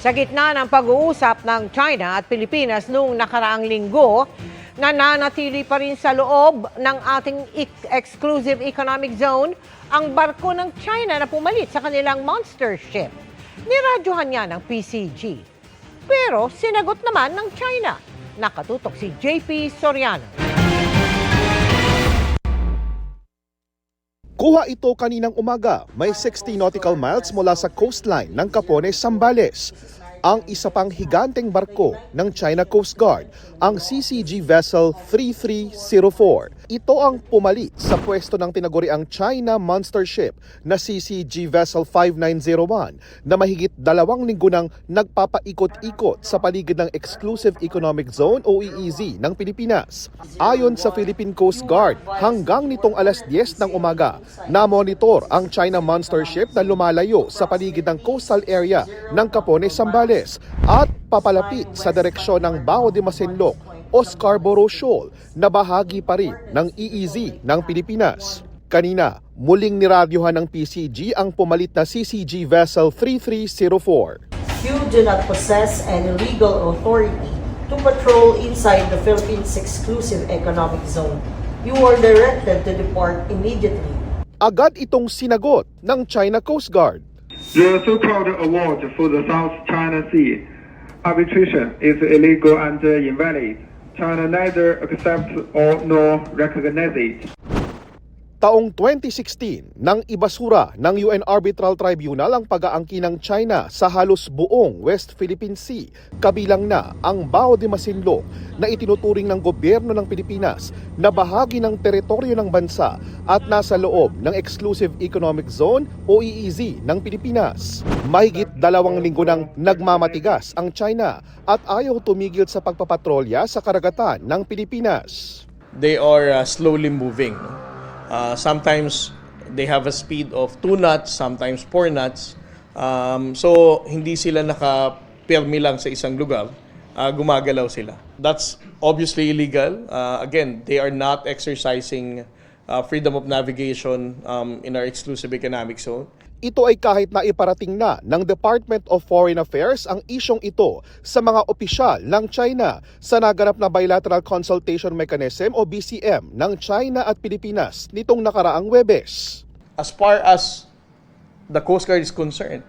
Sa gitna ng pag-uusap ng China at Pilipinas noong nakaraang linggo, nananatili pa rin sa loob ng ating exclusive economic zone ang barko ng China na pumalit sa kanilang monster ship. Niradyohan niya ng PCG. Pero sinagot naman ng China. Nakatutok si JP Soriano. Kuha ito kaninang umaga, may 60 nautical miles mula sa coastline ng Capones, Zambales. Ang isa pang higanteng barko ng China Coast Guard, ang CCG Vessel 3304. Ito ang pumalit sa pwesto ng tinaguriang China Monster Ship na CCG Vessel 5901 na mahigit 2 linggo nang nagpapaikot-ikot sa paligid ng Exclusive Economic Zone o EEZ ng Pilipinas. Ayon sa Philippine Coast Guard, hanggang nitong alas 10 ng umaga, na-monitor ang China Monster Ship na lumalayo sa paligid ng coastal area ng Capones, Zambales at papalapit sa direksyon ng Bao de Masinloc o Scarborough Shoal na bahagi pa rin ng EEZ ng Pilipinas. Kanina, muling niradyohan ng PCG ang pumalit na CCG Vessel 3304. You do not possess any legal authority to patrol inside the Philippines Exclusive Economic Zone. You are directed to depart immediately. Agad itong sinagot ng China Coast Guard. The so-called award for the South China Sea arbitration is illegal and invalid. China neither accepts or nor recognizes it. Taong 2016, nang ibasura ng UN Arbitral Tribunal ang pag-aangkin ng China sa halos buong West Philippine Sea, kabilang na ang Bao de Masinloc na itinuturing ng gobyerno ng Pilipinas na bahagi ng teritoryo ng bansa at nasa loob ng Exclusive Economic Zone o EEZ ng Pilipinas. Mahigit 2 linggo nang nagmamatigas ang China at ayaw tumigil sa pagpapatrolya sa karagatan ng Pilipinas. They are slowly moving. Sometimes they have a speed of 2 knots, sometimes 4 knots. So hindi sila nakapirmi lang sa isang lugar, gumagalaw sila. That's obviously illegal. Again, they are not exercising freedom of navigation in our exclusive economic zone. Ito ay kahit na iparating na ng Department of Foreign Affairs ang isyong ito sa mga opisyal ng China sa naganap na Bilateral Consultation Mechanism o BCM ng China at Pilipinas nitong nakaraang Huwebes. As far as the Coast Guard is concerned,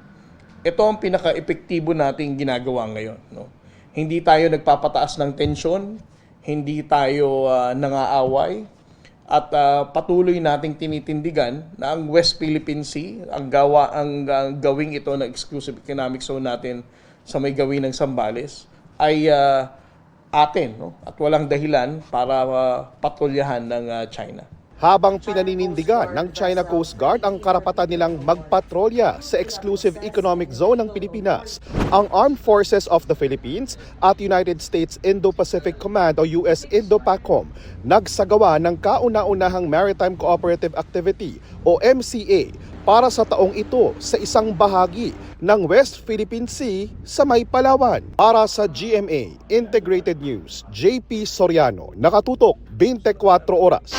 ito ang pinaka-epektibo nating ginagawa ngayon. No? Hindi tayo nagpapataas ng tensyon, hindi tayo nangaaway, at patuloy nating tinitindigan na ang West Philippine Sea, ang gawing ito ng exclusive economic zone natin sa may gawin ng Zambales ay atin, no? At walang dahilan para patrolyahan ng China. Habang pinaninindigan ng China Coast Guard ang karapatan nilang magpatrolya sa Exclusive Economic Zone ng Pilipinas, ang Armed Forces of the Philippines at United States Indo-Pacific Command o US Indo-PACOM nagsagawa ng kauna-unahang Maritime Cooperative Activity o MCA para sa taong ito sa isang bahagi ng West Philippine Sea sa may Palawan. Para sa GMA Integrated News, JP Soriano, nakatutok 24 oras.